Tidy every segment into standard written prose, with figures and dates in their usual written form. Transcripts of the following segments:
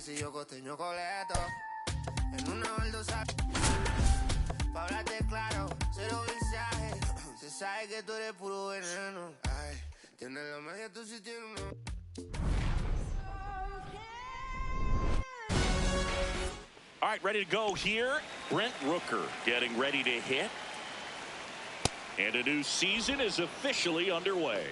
quesillo costeño coleto. En una baldosa. Pa' hablarte claro, cero mensaje. Se sabe que tú eres puro veneno. Ay, tienes la magia, tú sí tienes una. All right, ready to go here. Brent Rooker getting ready to hit. And a new season is officially underway.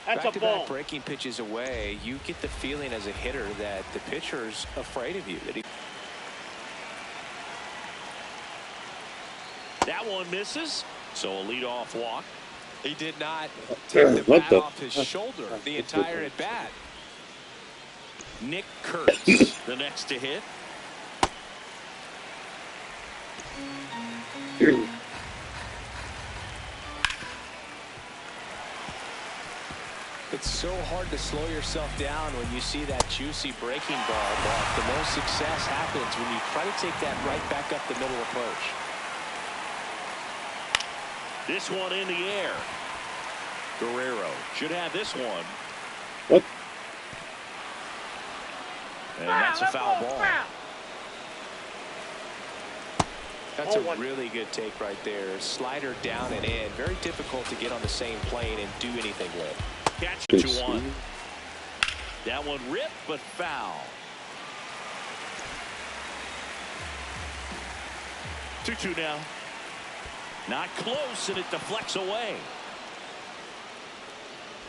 That's a ball. Back-to-back breaking pitches away, you get the feeling as a hitter that the pitcher's afraid of you. That one misses, so a leadoff walk. He did not take the bat off his shoulder the entire at-bat. Nick Kurtz, the next to hit. It's so hard to slow yourself down when you see that juicy breaking ball, but the most success happens when you try to take that right back up the middle approach. This one in the air. Guerrero should have this one. What? And that's a foul ball. That's a really good take right there. Slider down and in. Very difficult to get on the same plane and do anything with. Catch it to one. That one ripped, but foul. 2-2 now. Not close, and it deflects away.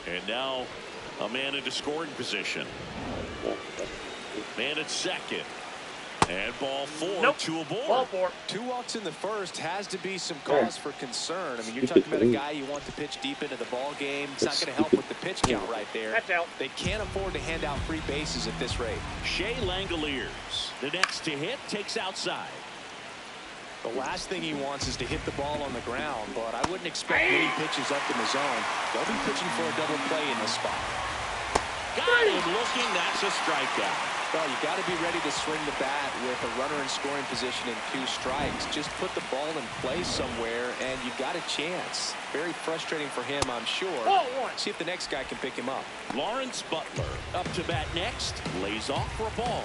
And now a man into scoring position. Man at second. And ball four, nope. 2 aboard. Ball four. 2 walks in the first has to be some cause for concern. I mean, you're talking about a guy you want to pitch deep into the ball game. It's not going to help with the pitch count right there. That's out. They can't afford to hand out free bases at this rate. Shea Langoliers, the next to hit, takes outside. The last thing he wants is to hit the ball on the ground, but I wouldn't expect many pitches up in the zone. They'll be pitching for a double play in this spot. Got him looking. That's a strikeout. Well, you got to be ready to swing the bat with a runner in scoring position and 2 strikes. Just put the ball in place somewhere, and you got a chance. Very frustrating for him, I'm sure. See if the next guy can pick him up. Lawrence Butler up to bat next. Lays off for a ball.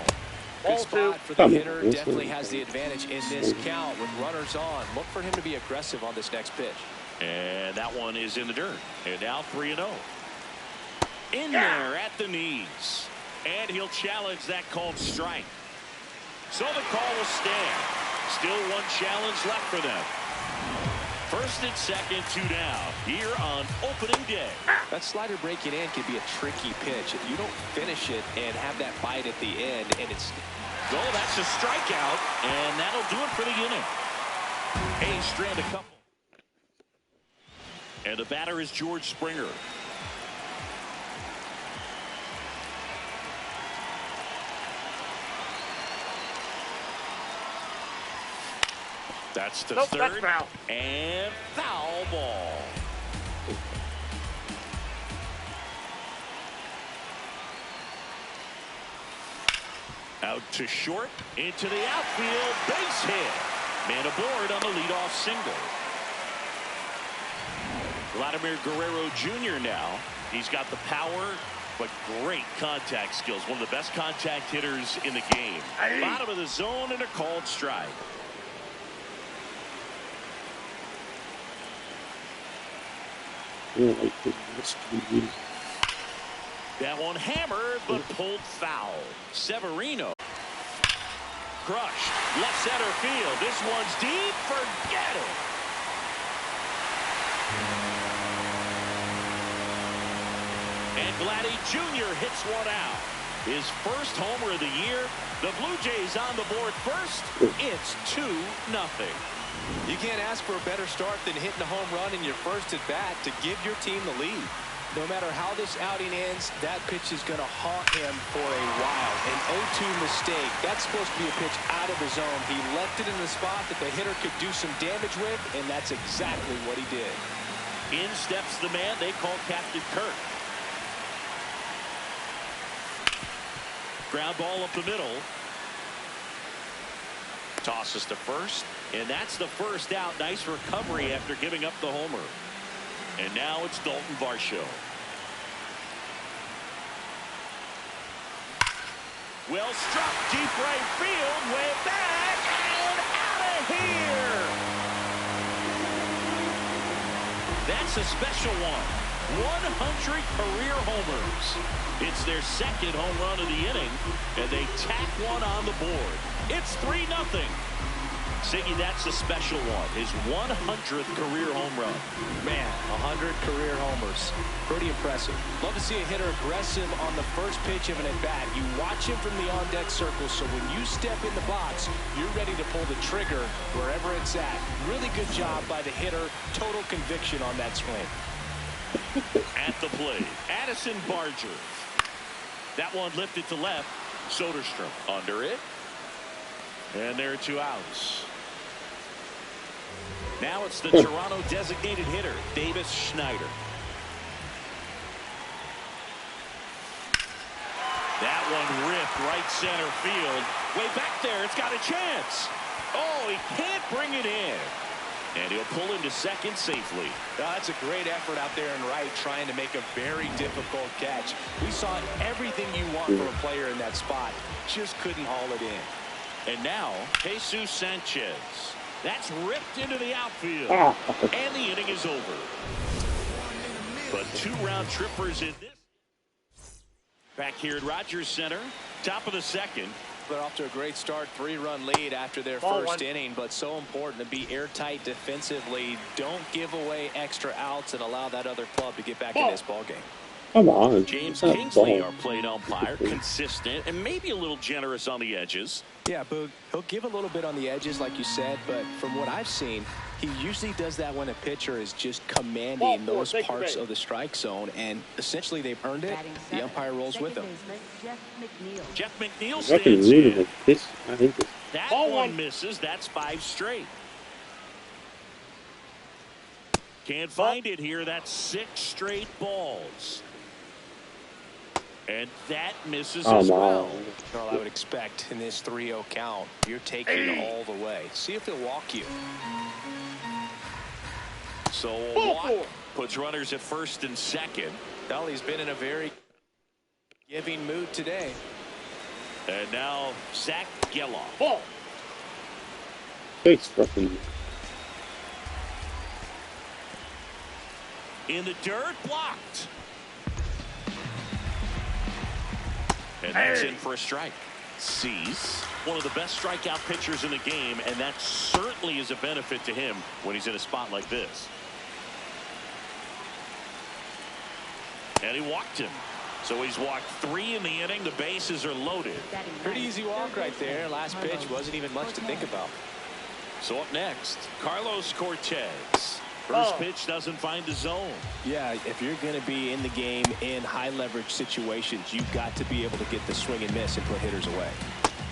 Good spot for the hitter. Definitely has the advantage in this count with runners on. Look for him to be aggressive on this next pitch. And that one is in the dirt. And now 3-0. In there at the knees. And he'll challenge that called strike. So the call will stand. Still 1 challenge left for them. First and second, 2 down here on opening day. That slider breaking in can be a tricky pitch. If you don't finish it and have that bite at the end, and it's... Oh, that's a strikeout, and that'll do it for the inning. Hayes strand a couple. And the batter is George Springer. That's the third. That's foul. And foul ball. Out to short, into the outfield, base hit. Man aboard on the leadoff single. Vladimir Guerrero Jr. now. He's got the power, but great contact skills. One of the best contact hitters in the game. Bottom of the zone and a called strike. That one hammered, but pulled foul. Severino. Crushed. Left center field. This one's deep. Forget it. And Vladdy Jr. hits one out. His first homer of the year. The Blue Jays on the board first. It's 2-0. You can't ask for a better start than hitting a home run in your first at bat to give your team the lead. No matter how this outing ends, that pitch is going to haunt him for a while. An 0-2 mistake. That's supposed to be a pitch out of the zone. He left it in the spot that the hitter could do some damage with, and that's exactly what he did. In steps the man they call Captain Kirk. Ground ball up the middle. Tosses to first, and that's the first out. Nice recovery after giving up the homer. And now it's Dalton Varsho. Well struck, deep right field, way back, and out of here. That's a special one. 100 career homers. It's their second home run of the inning, and they tack one on the board. It's 3-0. Siggy, that's a special one. His 100th career home run. Man, 100 career homers. Pretty impressive. Love to see a hitter aggressive on the first pitch of an at-bat. You watch him from the on-deck circle, so when you step in the box, you're ready to pull the trigger wherever it's at. Really good job by the hitter. Total conviction on that swing. At the plate, Addison Barger. That one lifted to left. Soderstrom under it. And there are 2 outs. Now it's the Toronto designated hitter, Davis Schneider. That one ripped right center field. Way back there, it's got a chance. Oh, he can't bring it in. And he'll pull into second safely. That's a great effort out there in right, trying to make a very difficult catch. We saw everything you want from a player in that spot. Just couldn't haul it in. And now, Jesus Sanchez. That's ripped into the outfield. And the inning is over. But 2 round trippers in this. Back here at Rogers Center, top of the second. They're off to a great start, 3-run lead after their first inning, but so important to be airtight defensively. Don't give away extra outs and allow that other club to get back in this ballgame. Come on. James Kingsley, our plate umpire, consistent and maybe a little generous on the edges. Yeah, Boog, he'll give a little bit on the edges, like you said, but from what I've seen, he usually does that when a pitcher is just commanding those parts of the strike zone, and essentially they've earned it. The umpire rolls with them. Jeff McNeil stands in. I think this. That one misses. That's 5 straight. Can't find it here. That's 6 straight balls. And that misses as well. Well, I would expect in this 3-0 count, you're taking all the way. See if they'll walk you. So a walk puts runners at first and second. Well, he's been in a very giving mood today. And now Zach Geloff. Ball. Face fucking. In the dirt, blocked. And that's in for a strike. Cease, one of the best strikeout pitchers in the game, and that certainly is a benefit to him when he's in a spot like this. And he walked him. So he's walked 3 in the inning. The bases are loaded. Pretty easy walk right there. Last pitch wasn't even much to think about. So up next, Carlos Cortez. First pitch doesn't find the zone. Yeah, if you're going to be in the game in high leverage situations, you've got to be able to get the swing and miss and put hitters away.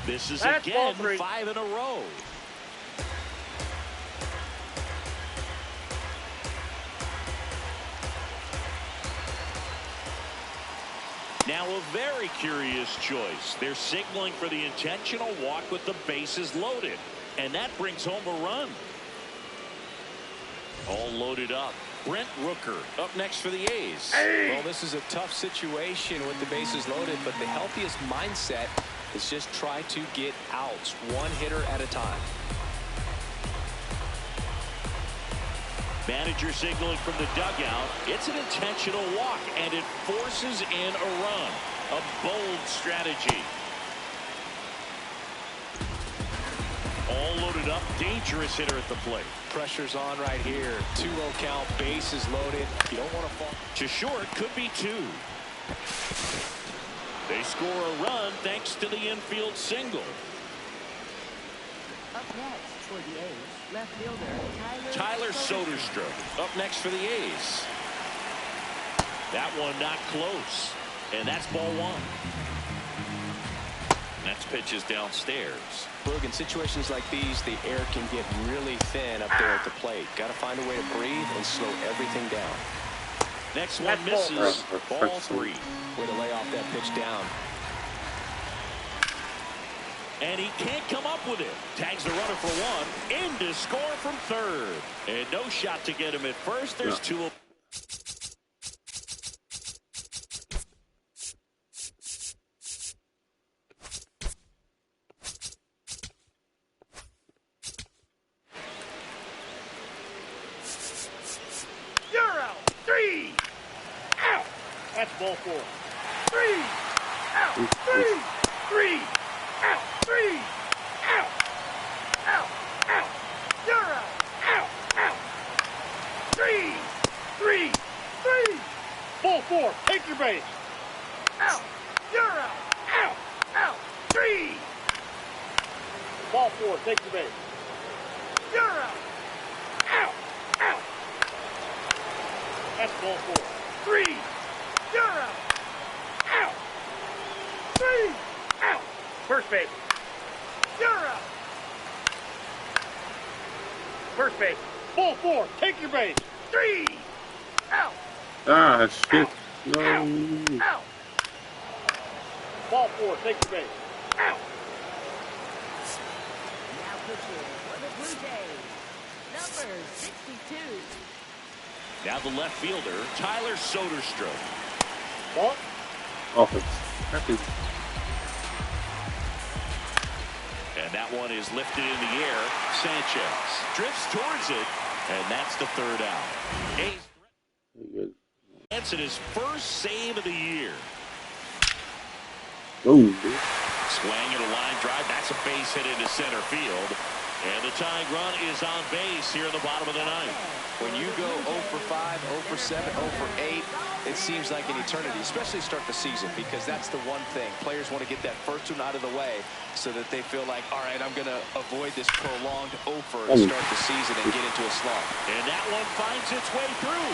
This is again 5 in a row. Now a very curious choice. They're signaling for the intentional walk with the bases loaded. And that brings home a run. All loaded up. Brent Rooker up next for the A's. Well, this is a tough situation with the bases loaded, but the healthiest mindset is just try to get outs, 1 hitter at a time. Manager signaling from the dugout. It's an intentional walk, and it forces in a run. A bold strategy. All loaded up. Dangerous hitter at the plate. Pressure's on right here. 2-0 count. Bases loaded. You don't want to fall. To short. Could be 2. They score a run thanks to the infield single. Up next for the A's, left fielder Tyler Soderstrom up next for the A's. That one not close. And that's ball 1. Next pitch is downstairs. Boog, in situations like these, the air can get really thin up there at the plate. Got to find a way to breathe and slow everything down. Next one misses. Ball 3. Way to lay off that pitch down. And he can't come up with it. Tags the runner for 1. In to score from third. And no shot to get him at first. There's 2. That's ball 4. 3. Out. 3. 3. Out. 3. Out. Out. Out. You're out. Out. Out. 3. 3. 3. Ball 4. Take your base. Out. You're out. Out. Out. 3. Ball 4. Take your base. You're out. Out. Out. That's ball 4. 3. You're out. Out. 3. Out. First base. You're out. First base. Ball 4. Take your base. 3. Out. Ah, shit. No. Out. Out. Ball 4. Take your base. Out. Now pitching for the Blue Jays, number 62. Now the left fielder, Tyler Soderstrom. Ball. Offense. Happy. And that one is lifted in the air. Sanchez drifts towards it, and that's the third out. A's Very good. Hanson his first save of the year. Oh, Swing and a line drive. That's a base hit into center field. And the tying run is on base here in the bottom of the ninth. When you go 0 for 5, 0 for 7, 0 for 8, it seems like an eternity, especially to start the season, because that's the one thing. Players want to get that first one out of the way so that they feel like, all right, I'm going to avoid this prolonged 0 for to start the season and get into a slump. And that one finds its way through.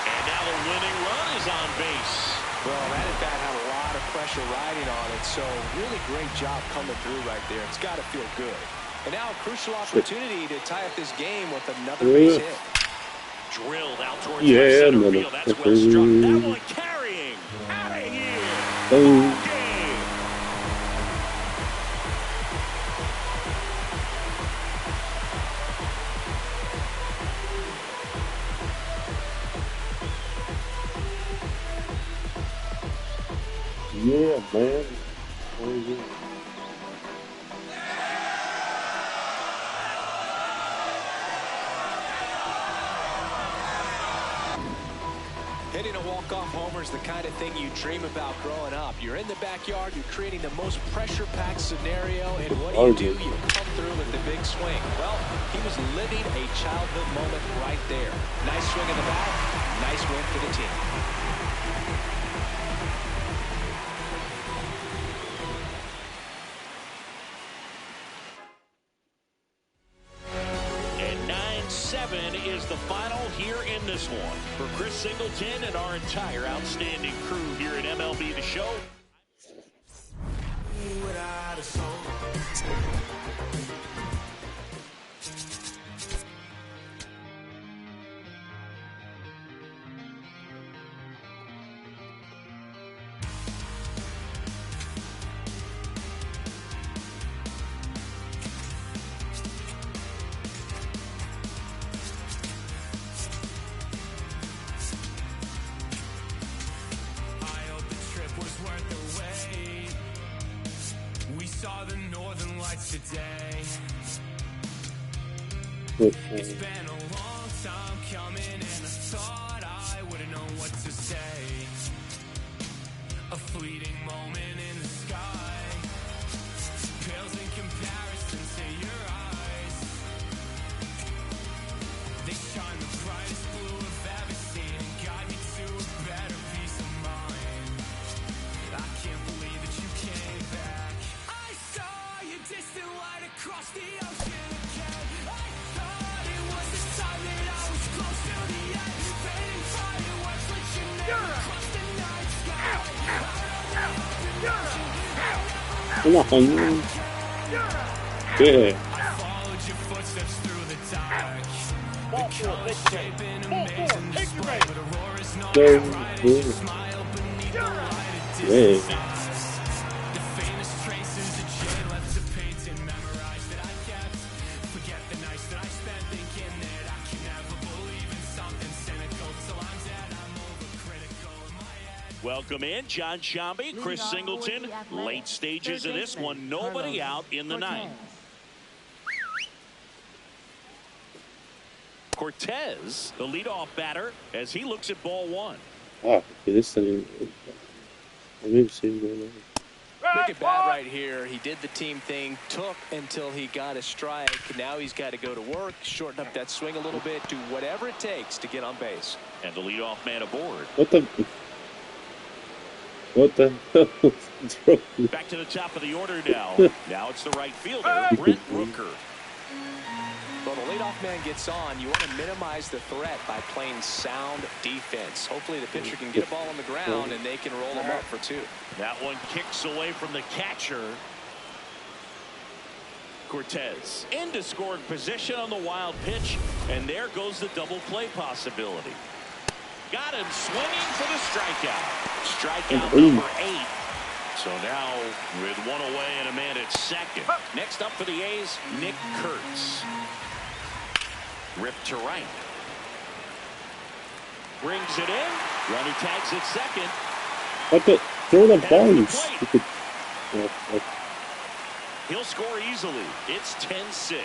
And now the winning run is on base. Well, that at bat had a lot of pressure riding on it, so really great job coming through right there. It's got to feel good. And now a crucial opportunity to tie up this game with another base hit. Drilled out towards yeah, center field. That's well struck. That one carrying out of here. Ball game. yeah, man. Very good. Hitting a walk-off homer is the kind of thing you dream about growing up. You're in the backyard, you're creating the most pressure-packed scenario, and what do? You come through with the big swing. Well, he was living a childhood moment right there. Nice swing in the bat, nice win for the team. And 9-7 is the final here in this one. For Chris Singleton and our entire outstanding crew here at MLB The Show. Saw the northern lights today. It's been a long time coming, and I thought I wouldn't know what to say. A fleeting moment in the sky pales in comparison to your eyes. They shine the brightest blue I've ever seen and guide me to a better peace of mind. I can't believe that you came back. Distant light across the ocean again. I thought it was the time that I was close to the end. Fading fireworks, but you never crossed the night sky. Come on. Yeah. I followed your footsteps through the dark. The colors shape an amazing display, but Aurora's not as bright as your smile beneath the light of Disney. Welcome in, John Shambi, Chris Singleton. Late stages of this one, nobody out in the ninth. Cortez, the leadoff batter, as he looks at ball one. Ah, okay, this thing. I mean, see going on. Big at bat right here. He did the team thing, took until he got a strike. Now he's got to go to work, shorten up that swing a little bit, do whatever it takes to get on base. And the leadoff man aboard. What the hell was wrong? Back to the top of the order now. Now it's the right fielder, Brent Rooker. Well, the leadoff man gets on. You want to minimize the threat by playing sound defense. Hopefully the pitcher can get a ball on the ground and they can roll him up for 2. That one kicks away from the catcher. Cortez into scoring position on the wild pitch, and there goes the double play possibility. Got him swinging for the strikeout. Strikeout number 8. So now with one away and a man at second. Next up for the A's, Nick Kurtz. Ripped to right. Brings it in. Runner tags at second. What the? Throw the ball, you Plate. stupid. He'll score easily. It's 10-6.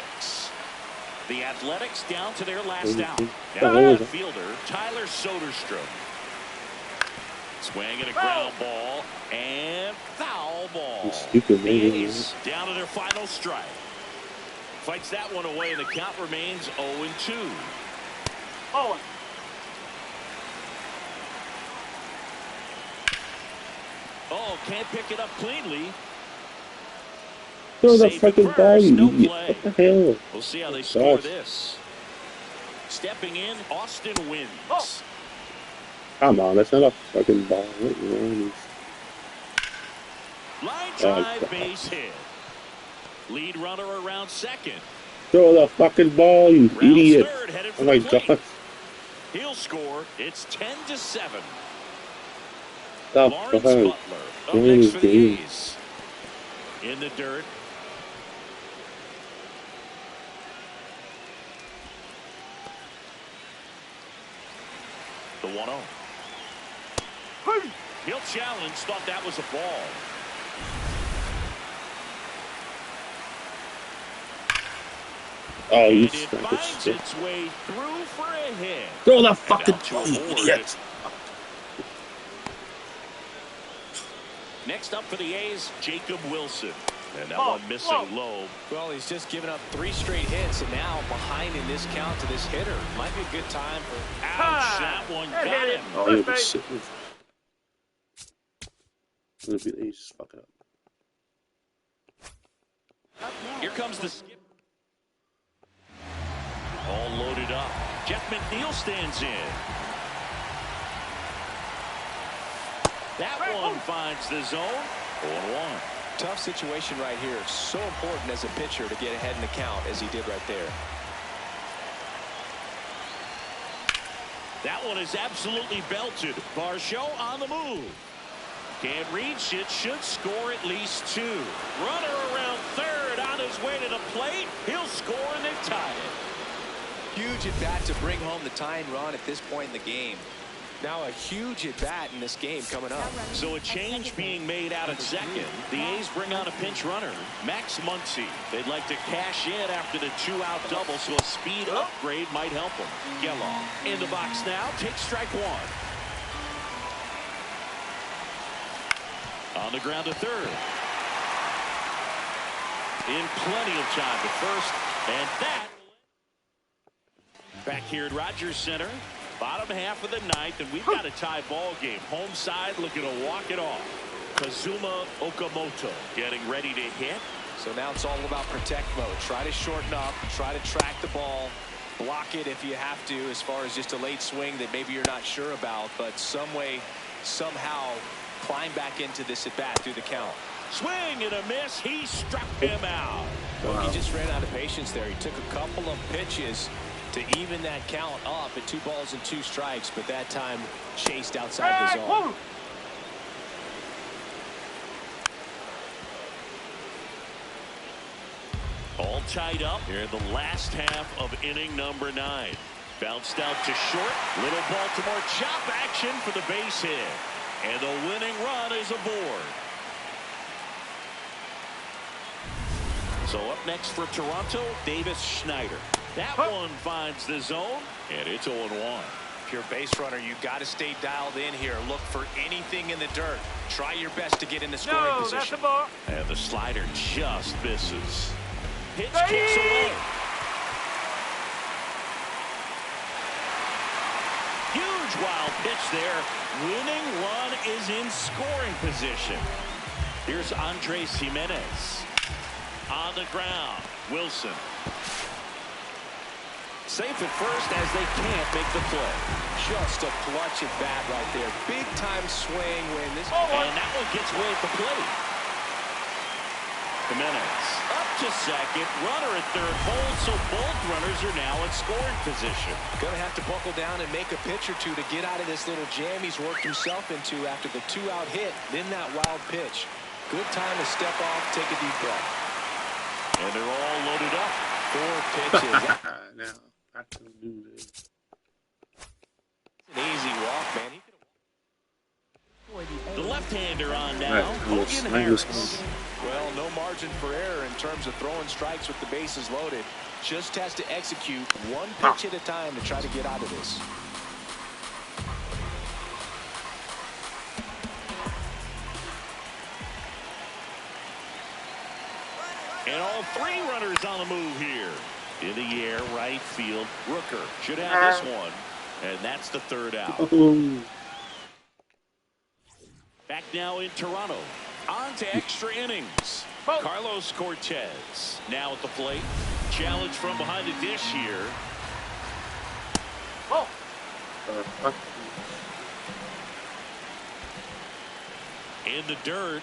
The Athletics down to their last out. Now Oh, the fielder, Tyler Soderstrom. Swing and a ground ball and foul ball. You stupid The man. A's down to their final strike. Fights that one away, and the count remains 0-2. Oh, Oh, can't pick it up cleanly. Throw the Safe at fucking ball, first, you no idiot. play. What the hell? We'll see how they score Gosh. this. Stepping in, Austin wins. Come on, that's not a fucking ball. What is wrong? Line Oh, drive, God. base hit. Lead runner around second. Throw the fucking ball, you Rounds idiot. third, headed for Oh my the plate. god. He'll score. It's 10-7. Stop Lawrence the hell. Butler up Playing next this for the game. A's. In the dirt. The 1-0. He'll challenge. Thought that was a ball. Oh, you And it suck of finds shit. its way through for a hit. Throw the And fucking out to ball, you Ward. idiot. Next up for the A's, Jacob Wilson. And that one missing low. Well, he's just given up 3 straight hits, and now behind in this count to this hitter. Might be a good time for... Ouch, that one got him. Oh, you'll be sick. It'll be the A's. Fuck up. Here comes the skip. All loaded up. Jeff McNeil stands in. That one finds the zone. 0-1. Tough situation right here. So important as a pitcher to get ahead in the count as he did right there. That one is absolutely belted. Varsho on the move. Can't reach it. Should score at least 2. Runner around third on his way to the plate. He'll score and they tie it. Huge at bat to bring home the tying run at this point in the game. Now a huge at bat in this game coming up. So a change being made out at second. The A's bring on a pinch runner, Max Muncy. They'd like to cash in after the 2-out double, so a speed upgrade might help them. Geloff in the box now. Takes strike 1. On the ground to third. In plenty of time to first, and that. Back here at Rogers Center. Bottom half of the ninth, and we've got a tie ball game. Home side looking to walk it off. Kazuma Okamoto getting ready to hit. So now it's all about protect mode. Try to shorten up, try to track the ball, block it if you have to, as far as just a late swing that maybe you're not sure about, but some way, somehow climb back into this at bat through the count. Swing and a miss. He struck him out. Well, he just ran out of patience there. He took a couple of pitches to even that count up at 2 balls and 2 strikes, but that time chased outside the zone. All tied up here in the last half of inning number 9. Bounced out to short. Little Baltimore chop action for the base hit. And the winning run is aboard. So up next for Toronto, Davis Schneider. That one finds the zone, and it's 0-1. If you're a base runner, you got to stay dialed in here. Look for anything in the dirt. Try your best to get in the scoring position. That's the ball. And the slider just misses. Pitch kicks away. Huge wild pitch there. Winning run is in scoring position. Here's Andres Jimenez. On the ground, Wilson. Safe at first as they can't make the play. Just a clutch at bat right there. Big time swing when this. And that one gets way at the plate. Jimenez up to second. Runner at third. Hold, so both runners are now in scoring position. Going to have to buckle down and make a pitch or two to get out of this little jam he's worked himself into after the 2-out hit, then that wild pitch. Good time to step off, take a deep breath. And they're all loaded up. 4 pitches. Now, I can do this. An easy walk, man. The left-hander on now. Right, Hogan Harris. Well, no margin for error in terms of throwing strikes with the bases loaded. Just has to execute one pitch at a time to try to get out of this. And all 3 runners on the move here. In the air, right field. Rooker should have this one. And that's the 3rd out. Back now in Toronto. On to extra innings. Carlos Cortez now at the plate. Challenge from behind the dish here. In the dirt.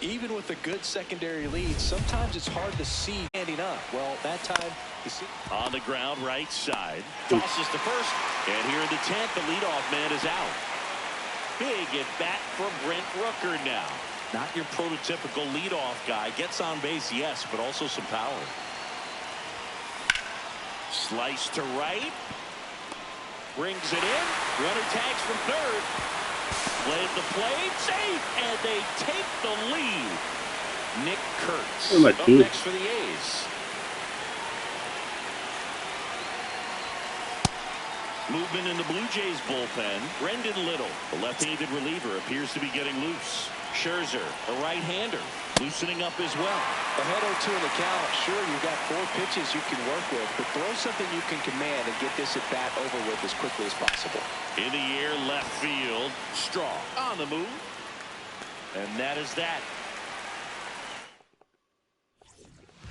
Even with a good secondary lead, sometimes it's hard to see standing up. Well, that time, you see. On the ground, right side. Tosses to first. And here in the 10th, the leadoff man is out. Big at bat for Brent Rooker now. Not your prototypical leadoff guy. Gets on base, yes, but also some power. Slice to right. Brings it in. Runner tags from third. Played the plate, safe, and they take the lead. Nick Kurtz up next for the A's. Movement in the Blue Jays bullpen. Brendan Little, the left-handed reliever, appears to be getting loose. Scherzer, a right-hander, loosening up as well. Ahead 0-2 in the count. Sure, you've got 4 pitches you can work with, but throw something you can command and get this at bat over with as quickly as possible. In the air, left field. Strong on the move. And that is that.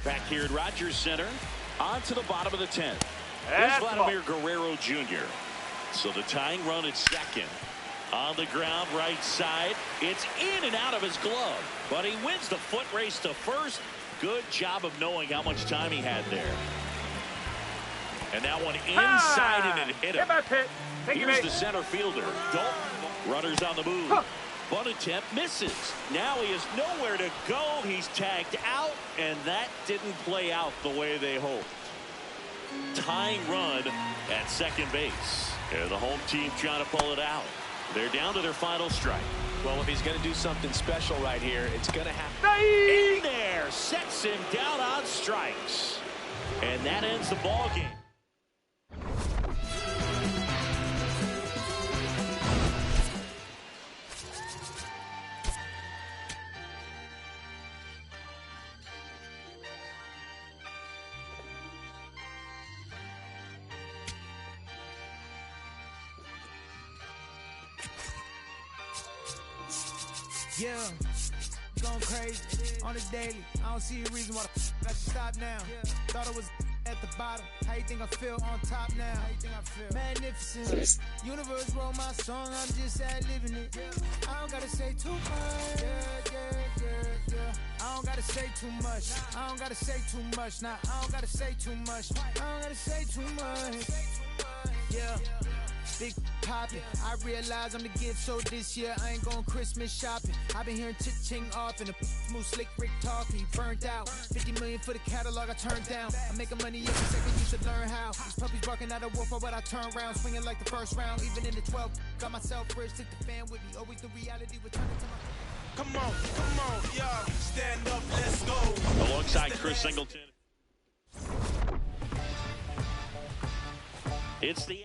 Back here at Rogers Center. On to the bottom of the 10th. Here's Vladimir Guerrero Jr. So the tying run at second. On the ground, right side. It's in and out of his glove. But he wins the foot race to first. Good job of knowing how much time he had there. And that one inside and it hit him. Here's the center fielder. Dalton. Runners on the move. Bunt attempt misses. Now he has nowhere to go. He's tagged out, and that didn't play out the way they hoped. Tying run at second base. And the home team trying to pull it out. They're down to their final strike. Well, if he's going to do something special right here, it's going to happen. In there, sets him down on strikes. And that ends the ball game. Yeah, going crazy on the daily. I don't see a reason why the I should stop now. Thought I was at the bottom. How you think I feel on top now? How you think I feel? Magnificent. Universe wrote my song. I'm just living it. I don't gotta say too much. I don't gotta say too much. I don't gotta say too much. Nah, I don't gotta say too much. I don't gotta say too much. Yeah. Big poppin', I realize I'm the gift, so this year I ain't going Christmas shopping. I've been hearing ching off and a smooth slick Rick talking. Burnt out, 50 million for the catalog I turned down. I'm making money every second, you should learn how. These puppies barking out a wolf, but I turn around, swinging like the first round. Even in the 12, got myself rich, took the fan with me. Always the reality, returning to my... Come on, yeah. Stand up, let's go. Alongside Chris Singleton. It's the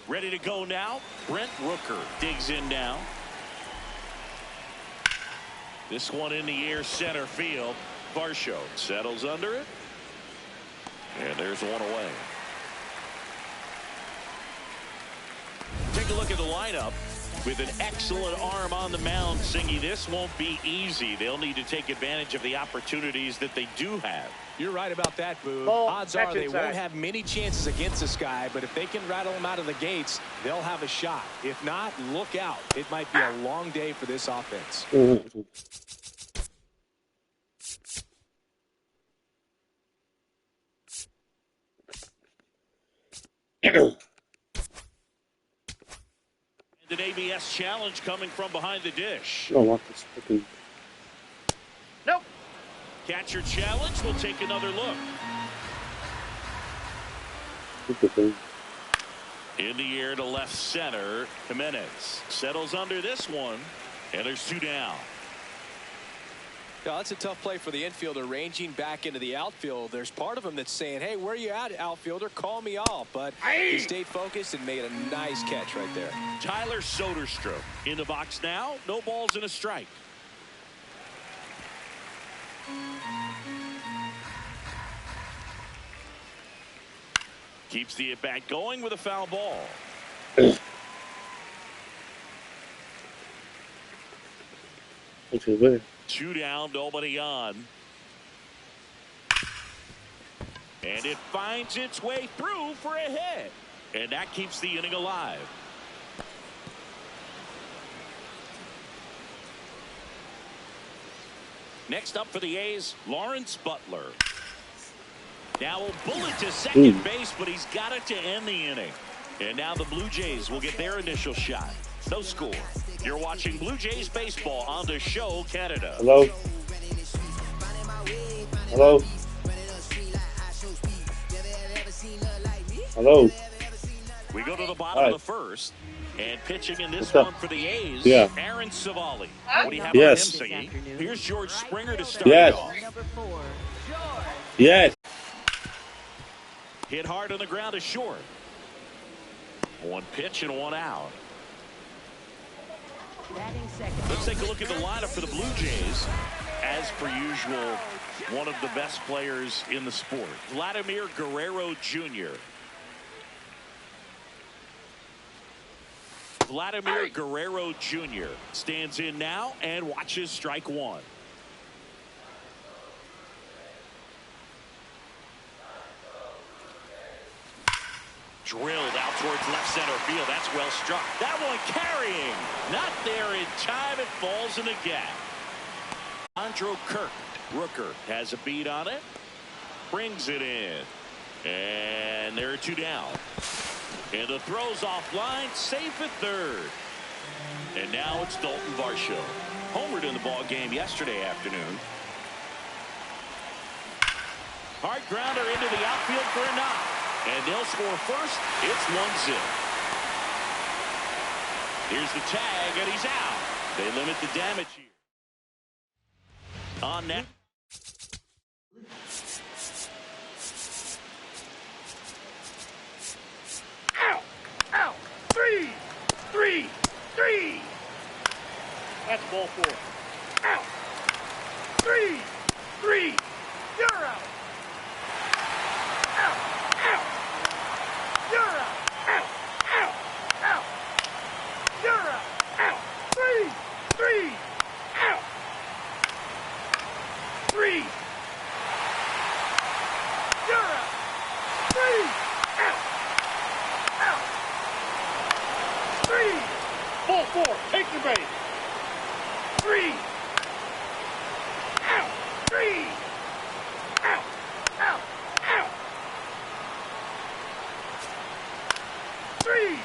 ready to go now. Brent Rooker digs in now. This one in the air, center field. Varsho settles under it. And there's one away. Take a look at the lineup. With an excellent arm on the mound, Singy, this won't be easy. They'll need to take advantage of the opportunities that they do have. You're right about that, Boog. Odds are they won't have many chances against this guy, but if they can rattle him out of the gates, they'll have a shot. If not, look out. It might be a long day for this offense. An ABS challenge coming from behind the dish. Nope. Catcher challenge. We'll take another look. In the air to left center. Jimenez settles under this one. And there's two down. Yeah, that's a tough play for the infielder, ranging back into the outfield. There's part of him that's saying, hey, where you at, outfielder? Call me off. But he stayed focused and made a nice catch right there. Tyler Soderstrom in the box now. No balls and a strike. Keeps the at-bat going with a foul ball. Two down, nobody on. And it finds its way through for a hit. And that keeps the inning alive. Next up for the A's, Lawrence Butler. Now a bullet to second base, but he's got it to end the inning. And now the Blue Jays will get their initial shot. No score. You're watching Blue Jays baseball on the show, Canada. Hello. Hello. Hello. We go to the bottom of the first. And pitching in this one for the A's, Aaron Savali. What do you have on him, Singy? Here's George Springer to start it off. Yes. Hit hard on the ground is short. One pitch and one out. Let's take a look at the lineup for the Blue Jays. As per usual, one of the best players in the sport, Vladimir Guerrero Jr. Vladimir Guerrero Jr. stands in now and watches strike one. Drilled out towards left center field. That's well struck. That one carrying. Not there in time. It falls in the gap. Andrew Rooker has a beat on it. Brings it in. And there are two down. And the throw's offline. Safe at third. And now it's Dalton Varsho. Homered in the ball game yesterday afternoon. Hard grounder into the outfield for a knock. And they'll score first. It's 1-0. Here's the tag, and he's out. They limit the damage here. On net. Ow! Ow! Three! That's ball four. Ow! Three! You're out! Ow! You're out! Ow! You're out! Ow! Three! Ow! Three! You're out! Three! Ow! Three! Ball four! Take the base! Three! Ow! Three! Ow! Three!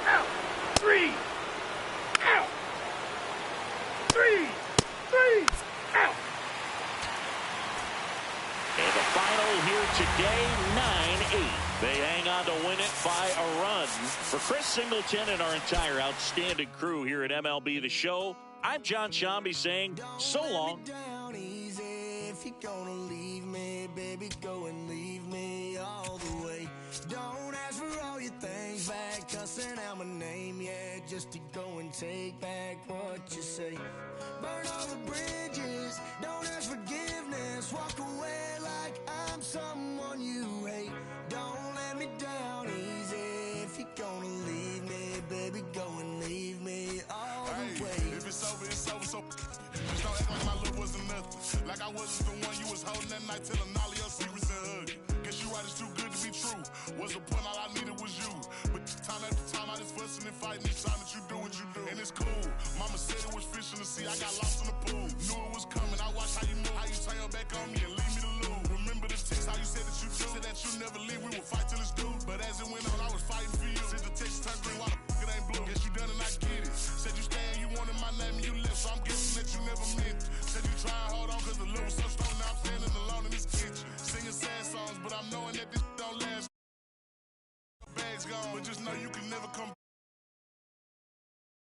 Ow! Three! Ow! Three! Ow! And the final here today, 9-8. They hang on to win it by a run. For Chris Singleton and our entire outstanding crew here at MLB The Show, I'm John Shambi saying so long. If you're gonna leave me, baby, go and leave me all the way. Don't ask for all your things back, cussing out my name, yeah, just to go and take back what you say. Burn all the bridges, don't ask forgiveness, walk away like I'm someone you hate. Don't let me down easy. If you're gonna leave me, baby, go and leave me all the way. If it's over, it's over, so just don't act like my love wasn't nothing. Like I wasn't the one you was holding that night, telling all of your secrets and hugging. Guess you right, it's too good to be true. Was the point, all I needed was you. But time after time, I just fussing and fighting each time that you do what you do. And it's cool. Mama said it was fish in the sea, I got lost in the pool. Knew it was coming, I watched how you move, how you turn your back on me and leave me to lose. Remember the text, how you said that you do, said that you never leave, we would fight till it's due. But as it went on, I was fighting for you. Since the text turned green, why the f*** it ain't blue? Guess you done and I get it. Said you stay and you wanted my name and you left, so I'm guessing that you never meant it. Said you try and hold on cause the love was so strong, now I'm standing alone in this kitchen. Singing sad songs, but I'm knowing that this don't last. Bags gone, but just know you can never come